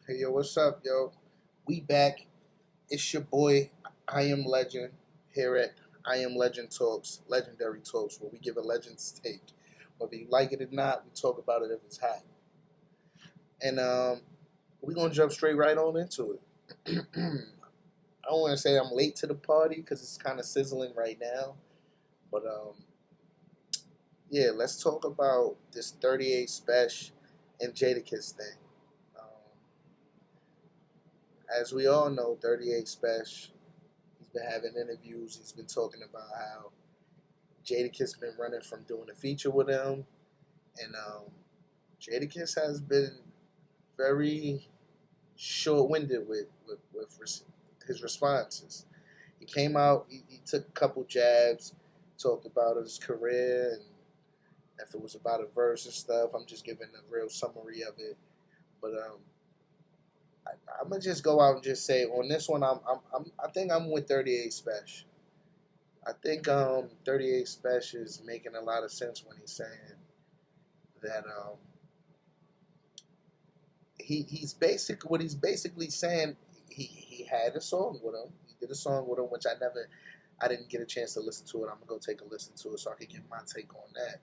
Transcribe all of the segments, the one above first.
Hey yo, what's up, yo? We back. It's your boy, I Am Legend, here at I Am Legend Talks, Legendary Talks, where we give a legend's take. Whether you like it or not, we talk about it if it's hot. And we're gonna jump straight right on into it. I don't want to say I'm late to the party because it's kind of sizzling right now, but yeah, let's talk about this 38 Spesh and Jadakiss thing. Um, as we all know, 38 Spesh. He's been having interviews. He's been talking about how Jadakiss been running from doing a feature with him, and Jadakiss has been very short-winded with his responses. He came out, he took a couple jabs, talked about his career, and if it was about a verse and stuff, I'm just giving a real summary of it. But I'm gonna just go out and just say on this one, I think I'm with 38 Spesh. I think 38 Spesh is making a lot of sense when he's saying that he's basic what he's basically saying. He had a song with him. He did a song with him, which I didn't get a chance to listen to it. I'm gonna go take a listen to it so I can get my take on that.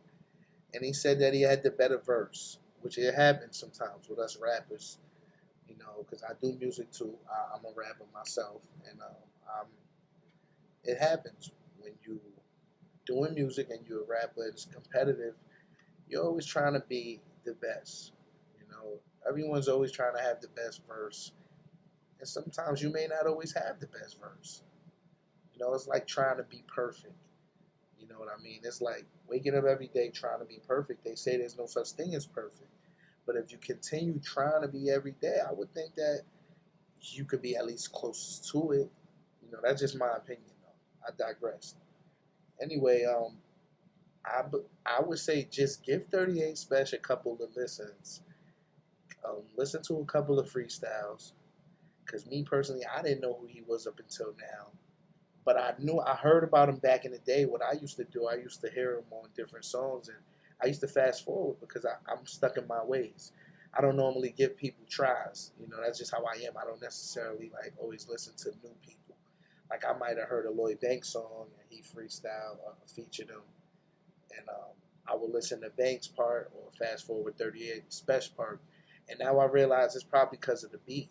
And he said that he had the better verse, which it happens sometimes with us rappers, because I do music too. I'm a rapper myself, and it happens when you doing music and you're a rapper. It's competitive. You're always trying to be the best. Everyone's always trying to have the best verse, and sometimes you may not always have the best verse. It's like trying to be perfect. You know what I mean? It's like waking up every day trying to be perfect. They say there's no such thing as perfect. But if you continue trying to be every day, I would think that you could be at least closest to it. That's just my opinion, though. I digress. Anyway, I, I would say just give 38 Spesh a couple of listens. Listen to a couple of freestyles. Because me personally, I didn't know who he was up until now. But I heard about him back in the day. What I used to do, I used to hear him on different songs, and I used to fast forward because I'm stuck in my ways. I don't normally give people tries. That's just how I am. I don't necessarily like always listen to new people. Like I might have heard a Lloyd Banks song and he freestyle featured him, and I would listen to Banks part or fast forward 38 Spesh part, and now I realize it's probably because of the beat.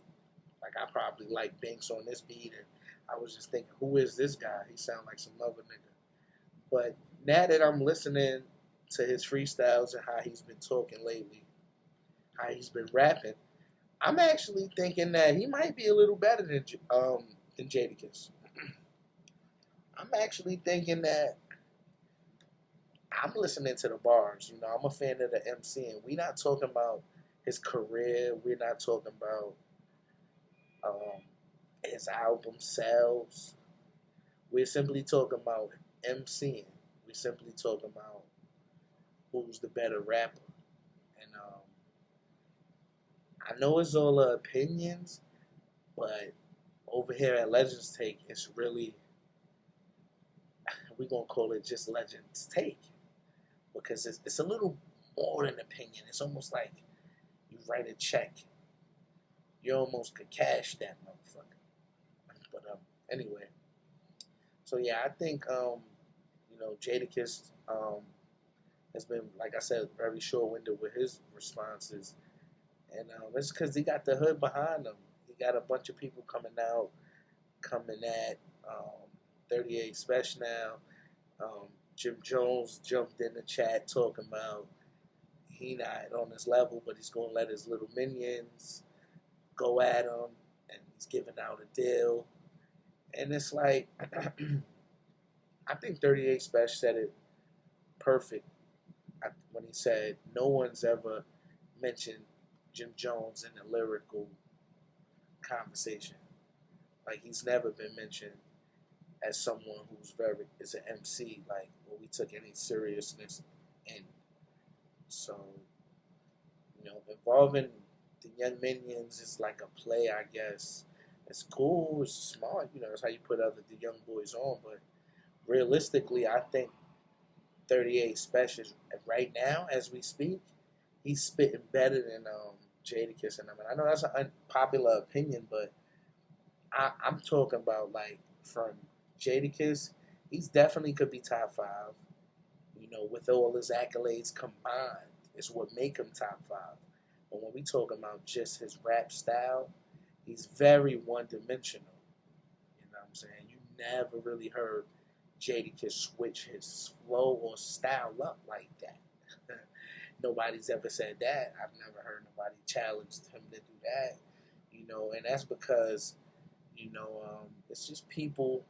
Like I probably like Banks on this beat, and I was just thinking, who is this guy? He sound like some other nigga. But now that I'm listening to his freestyles and how he's been talking lately, how he's been rapping, I'm actually thinking that he might be a little better than Jadakiss. I'm actually thinking that I'm listening to the bars. I'm a fan of the MC, and we're not talking about his career. We're not talking about um, his album sales. We're simply talking about MCing. We're simply talking about who's the better rapper. And I know it's all opinions, but over here at Legends Take, it's really, we're going to call it just Legends Take. Because it's a little more than opinion. It's almost like you write a check. You almost could cash that motherfucker. But anyway, so yeah, I think Jadakiss has been, like I said, very short-winded with his responses, and it's because he got the hood behind him. He got a bunch of people coming at 38 Spesh now. Jim Jones jumped in the chat talking about he not on this level, but he's gonna let his little minions go at him, and he's giving out a deal. And it's like, I think 38 Spesh said it perfect when he said no one's ever mentioned Jim Jones in a lyrical conversation. Like he's never been mentioned as someone is an MC, like where we took any seriousness in. So, involving the young minions is like a play, I guess. It's cool, it's smart, it's how you put the young boys on, but realistically I think 38 Spesh is right now as we speak, he's spitting better than Jadakiss and them. And I know that's an unpopular opinion, but I'm talking about like from Jadakiss, he's definitely could be top five. You know, with all his accolades combined, is what make him top five. But when we talk about just his rap style, he's very one dimensional. You know what I'm saying? You never really heard Jadakiss switch his flow or style up like that. Nobody's ever said that. I've never heard nobody challenge him to do that. You know, and that's because it's just people,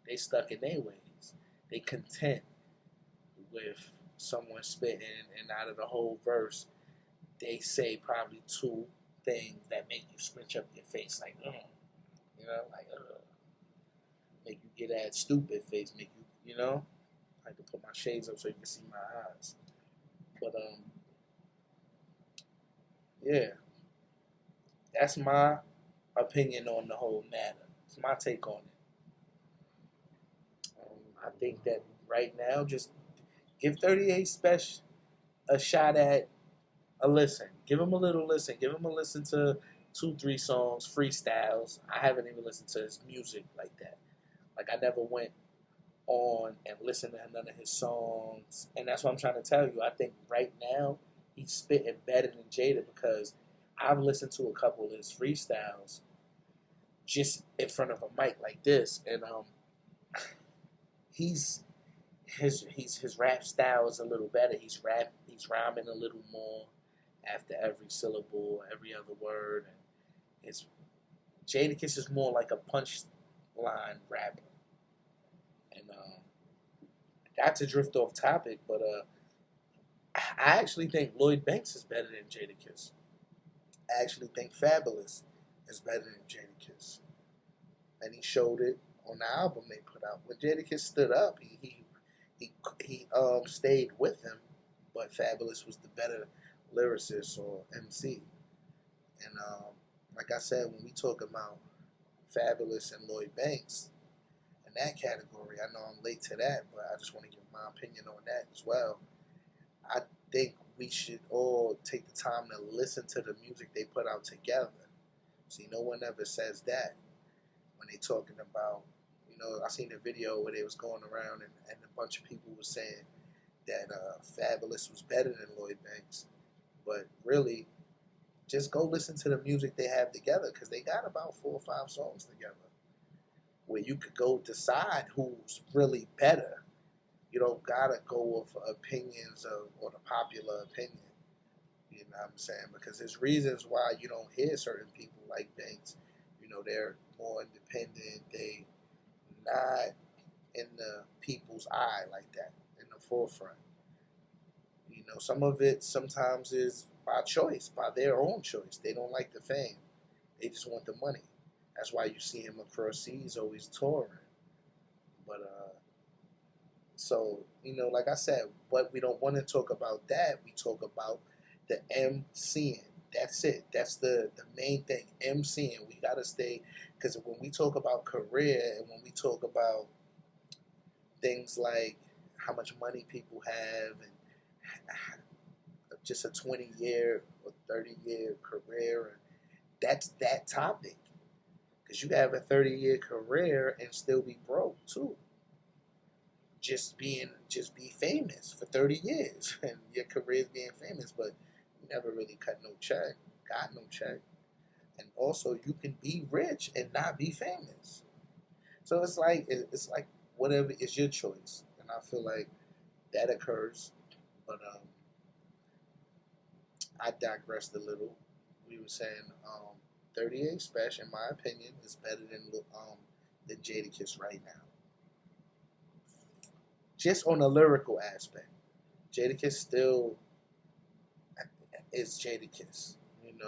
they stuck in their ways. They content with someone spitting, and out of the whole verse, they say probably two things that make you scrunch up your face, like, like, make you get that stupid face, make you, I had to put my shades up so you can see my eyes. But yeah, that's my opinion on the whole matter. It's my take on it. I think that right now, just give 38 Spesh a shot at a listen. Give him a little listen. Give him a listen to 2, 3 songs, freestyles. I haven't even listened to his music like that. Like, I never went on and listened to none of his songs. And that's what I'm trying to tell you. I think right now he's spitting better than Jada, because I've listened to a couple of his freestyles just in front of a mic like this, and his rap style is a little better. He's rhyming a little more after every syllable, every other word. And it's Jadakiss is more like a punchline rapper. And not to drift off topic, but I actually think Lloyd Banks is better than Jadakiss. I actually think Fabulous is better than Jadakiss, and he showed it on the album they put out. When Jadakiss stood up, he stayed with him, but Fabulous was the better lyricist or MC. And like I said, when we talk about Fabulous and Lloyd Banks in that category, I know I'm late to that, but I just want to give my opinion on that as well. I think we should all take the time to listen to the music they put out together. See, no one ever says that when they talking about, I seen a video where they was going around and a bunch of people was saying that Fabulous was better than Lloyd Banks. But really, just go listen to the music they have together, because they got about 4 or 5 songs together where you could go decide who's really better. You don't gotta go off opinions or the popular opinion. You know what I'm saying? Because there's reasons why you don't hear certain people like Banks. They're more independent. They not in the people's eye like that, in the forefront. Some of it sometimes is by choice, by their own choice. They don't like the fame. They just want the money. That's why you see him across seas always touring. But so, like I said, but we don't want to talk about that. We talk about the MCing. That's it. That's the main thing. MCing. We gotta stay, because when we talk about career and when we talk about things like how much money people have and just a 20-year or 30-year career, that's that topic. Because you have a 30-year career and still be broke too. Just be famous for 30 years and your career is being famous, but you never really got no check. And also, you can be rich and not be famous. So it's like whatever is your choice, and I feel like that occurs. But I digressed a little. We were saying 38 Spesh, in my opinion, is better than Jadakiss right now. Just on a lyrical aspect, Jadakiss still is Jadakiss, And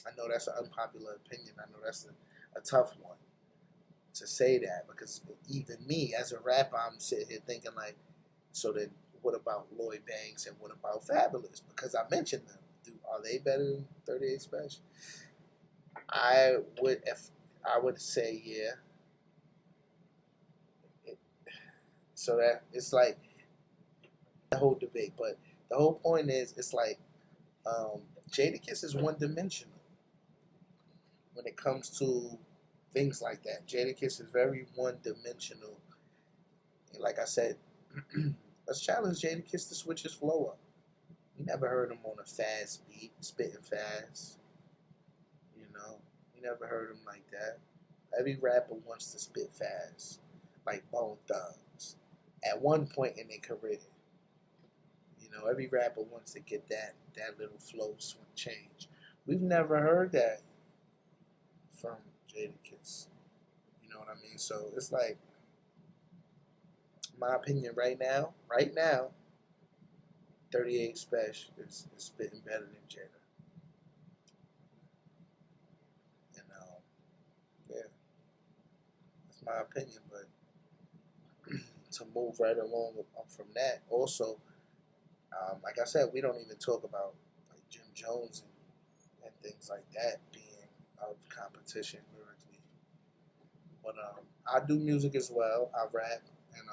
I know that's an unpopular opinion. I know that's a tough one to say that, because even me as a rapper, I'm sitting here thinking like, so then what about Lloyd Banks and what about Fabulous? Because I mentioned them. Are they better than 38 Spesh? I would say yeah. So that it's like the whole debate, but The whole point is, it's like Jadakiss is one dimensional when it comes to things like that. Jadakiss is very one dimensional. And like I said, let's challenge Jadakiss to switch his flow up. You never heard him on a fast beat, spitting fast. You know, you never heard him like that. Every rapper wants to spit fast, like Bone Thugs. At one point in their career, you know, every rapper wants to get that little flow swing change. We've never heard that from Jadakiss. You know what I mean? So it's like, my opinion right now, 38 Spesh is spitting better than Jada. And yeah, that's my opinion. But to move right along from that, also, like I said, we don't even talk about like Jim Jones and things like that being of competition lyrically. But I do music as well. I rap, and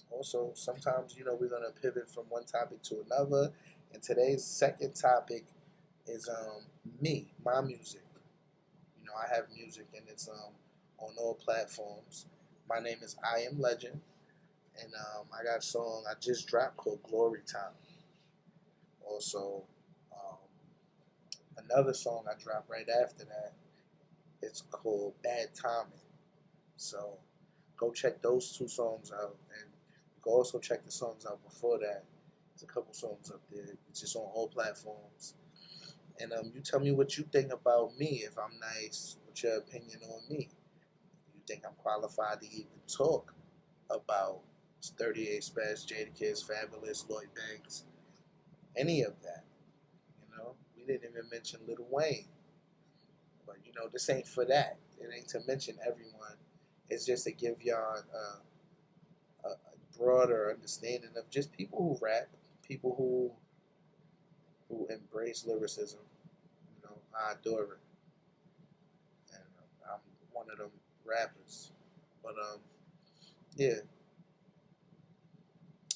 also sometimes, you know, we're gonna pivot from one topic to another. And today's second topic is my music. You know, I have music, and it's on all platforms. My name is iaml3gend, and I got a song I just dropped called Glory Time. Also, um, another song I dropped right after that, it's called Bad Timing. So go check those two songs out, and you can also check the songs out before that. There's a couple songs up there. It's just on all platforms. And you tell me what you think about me. If I'm nice, what's your opinion on me? You think I'm qualified to even talk about 38 Spesh, Jadakiss, Fabulous, Lloyd Banks, any of that? You know, we didn't even mention Lil Wayne. But you know, this ain't for that. It ain't to mention everyone. It's just to give y'all a broader understanding of just people who rap, people who embrace lyricism. You know, I adore it, and I'm one of them rappers. But yeah.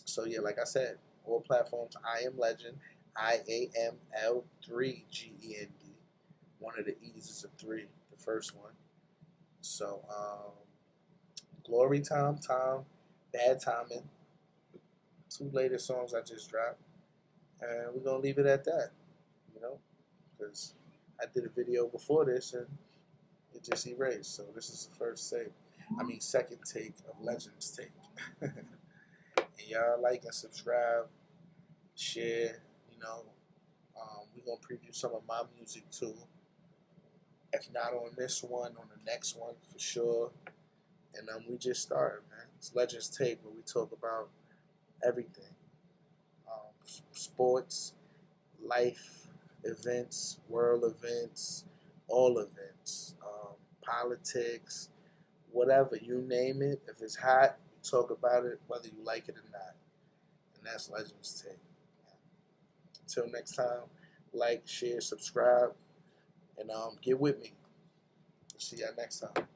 So yeah, like I said, all platforms. iaml3gend, iaml3gend. One of the E's is a three, the first one. So Glory Time, Bad Timing. Two latest songs I just dropped, and we're gonna leave it at that. You know, because I did a video before this and it just erased. So this is the second take of Legends Take. And y'all like and subscribe, share. You know, we're gonna preview some of my music too. If not on this one, on the next one for sure. And we just started, man. It's Legends Take, where we talk about everything: sports, life, events, world events, all events, politics, whatever, you name it. If it's hot, we talk about it, whether you like it or not. And that's Legends Take. Until next time, like, share, subscribe, and get with me. See y'all next time.